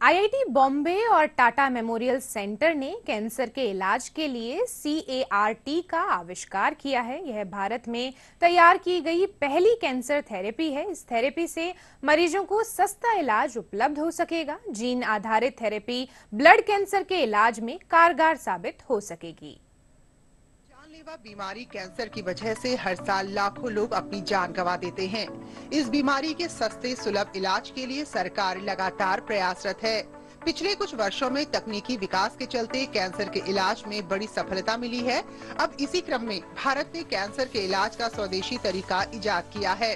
IIT Bombay और Tata memorial centre ने cancer के इलाज के लिए सीएआरटी का आविष्कार किया है। यह भारत में तैयार की गई पहली कैंसर थेरेपी है। इस थेरेपी से मरीजों को सस्ता इलाज उपलब्ध हो सकेगा। जीन आधारित थेरेपी ब्लड कैंसर के इलाज में कारगर साबित हो सकेगी। जानलेवा बीमारी कैंसर की वजह से हर साल लाखों लोग अपनी जान गंवा देते हैं। इस बीमारी के सस्ते सुलभ इलाज के लिए सरकार लगातार प्रयासरत है। पिछले कुछ वर्षों में तकनीकी विकास के चलते कैंसर के इलाज में बड़ी सफलता मिली है। अब इसी क्रम में भारत ने कैंसर के इलाज का स्वदेशी तरीका इजाद किया है।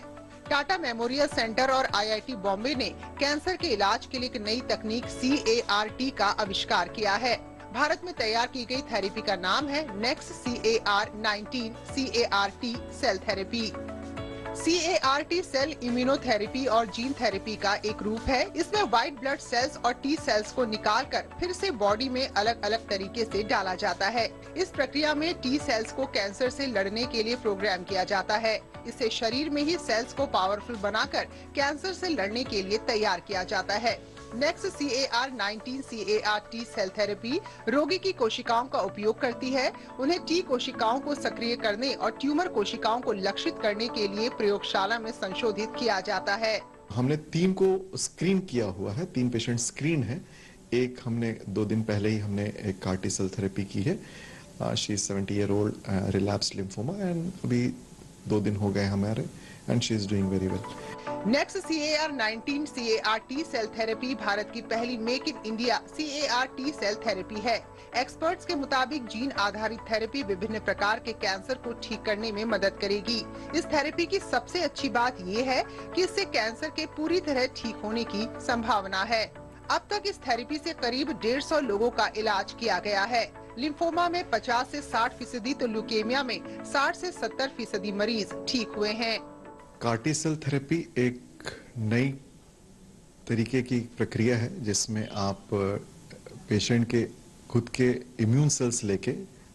टाटा मेमोरियल सेंटर और आईआईटी बॉम्बे ने कैंसर के इलाज के लिए एक नई तकनीक CAR-T का आविष्कार किया है। भारत में तैयार की गई थेरेपी का नाम है next CAR-19 CAR-T cell therapy. CAR-T cell immunotherapy और जीन थेरेपी का एक रूप है। इसमें व्हाइट ब्लड सेल्स और टी सेल्स को निकालकर फिर से बॉडी में अलग अलग तरीके से डाला जाता है। इस प्रक्रिया में टी सेल्स को कैंसर से लड़ने के लिए प्रोग्राम किया जाता है। इससे शरीर में ही सेल्स को पावरफुल बनाकर कैंसर से लड़ने के लिए तैयार किया जाता है। Next CAR-19 CAR-T cell therapy रोगी की कोशिकाओं का उपयोग करती है। उन्हें टी कोशिकाओं को सक्रिय करने और ट्यूमर कोशिकाओं को लक्षित करने के लिए प्रयोगशाला में संशोधित किया जाता है। हमने 3 को स्क्रीन किया हुआ है, 3 पेशेंट स्क्रीन है। एक हमने 2 दिन पहले ही हमने एक CAR-T सेल थेरेपी की है। She is 70-year-old relapsed lymphoma and अभी 2 दिन हो गए हमारे and she is doing very well. Next CAR-19 CAR-T cell therapy Bharat की पहली make in India CAR-T cell therapy है। एक्सपर्ट्स के मुताबिक जीन आधारित थेरेपी विभिन्न प्रकार के कैंसर को ठीक करने में मदद करेगी। इस थेरेपी की सबसे अच्छी बात ये है कि इससे कैंसर के पूरी तरह ठीक होने की संभावना है। अब तक इस थेरेपी से करीब 150 लोगों का इलाज किया गया है। लिम्फोमा में 50 से 60% तो ल्यूकेमिया में 60 से 70% मरीज ठीक हुए हैं। CAR-T सेल थेरेपी एक नई तरीके की प्रक्रिया है जिसमें आप पेशेंट के खुद के इम्यून सेल्स लेके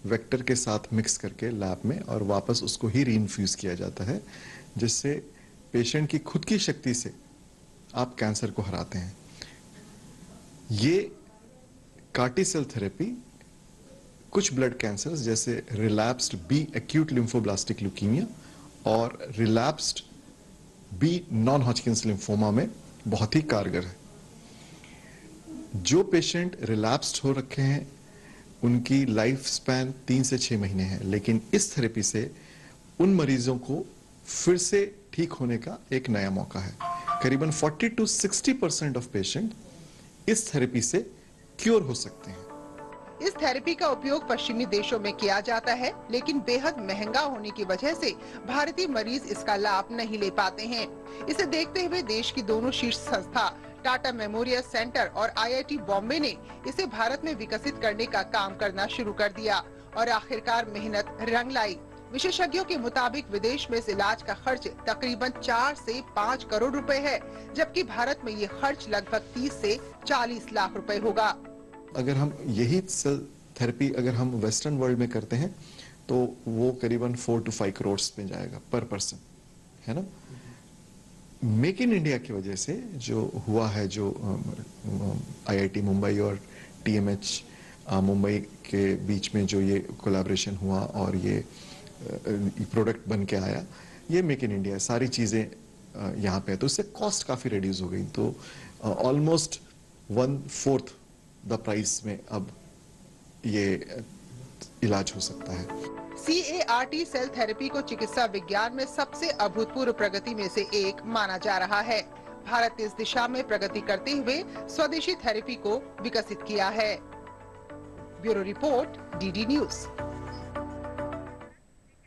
वेक्टर के साथ मिक्स करके लैब में और वापस उसको ही रीइन्फ्यूज किया जाता है, जिससे पेशेंट की खुद की शक्ति से आप कैंसर को हराते हैं। ये CAR-T सेल थेरेपी कुछ ब्लड कैंसर्स जैसे रिलैप्स्ड B एक्यूट लिम्फोब्लास्टिक ल्यूकीमिया और रिलैप्स्ड B नॉन हॉजकिंस लिम्फोमा में बहुत ही कारगर है। जो पेशेंट रिलैप्स्ड हो रखे हैं उनकी लाइफ स्पैन 3 से 6 महीने है, लेकिन इस थेरेपी से उन मरीजों को फिर से ठीक होने का एक नया मौका है। करीबन 40 to 60% ऑफ पेशेंट इस थेरेपी से क्योर हो सकते हैं। इस थेरेपी का उपयोग पश्चिमी देशों में किया जाता है, लेकिन बेहद महंगा होने की वजह से भारतीय मरीज इसका लाभ नहीं ले पाते हैं। इसे देखते हुए देश की दोनों शीर्ष संस्था टाटा मेमोरियल सेंटर और आईआईटी बॉम्बे ने इसे भारत में विकसित करने का काम करना शुरू कर दिया और आखिरकार मेहनत रंग लाई। विशेषज्ञों के मुताबिक विदेश में इस इलाज का खर्च तकरीबन 4 से 5 करोड़ रुपए है, जबकि भारत में ये खर्च लगभग 30 से 40 लाख रुपए होगा। अगर हम यही सेल थेरेपी अगर हम वेस्टर्न वर्ल्ड में करते हैं तो वो करीबन 4 to 5 करोड़ में जाएगा पर पर्सन, है ना। मेक इन इंडिया की वजह से जो हुआ है, जो आईआईटी मुंबई और TMH मुंबई के बीच में जो ये कोलैबोरेशन हुआ और ये प्रोडक्ट बन के आया, ये मेक इन इंडिया सारी चीज़ें यहाँ पे है, तो उससे कॉस्ट काफ़ी रिड्यूस हो गई। तो ऑलमोस्ट 1/4 द प्राइस में अब ये इलाज हो सकता है। CAR-T सेल थेरेपी को चिकित्सा विज्ञान में सबसे अभूतपूर्व प्रगति में से एक माना जा रहा है। भारत ने इस दिशा में प्रगति करते हुए स्वदेशी थेरेपी को विकसित किया है। Bureau report DD news.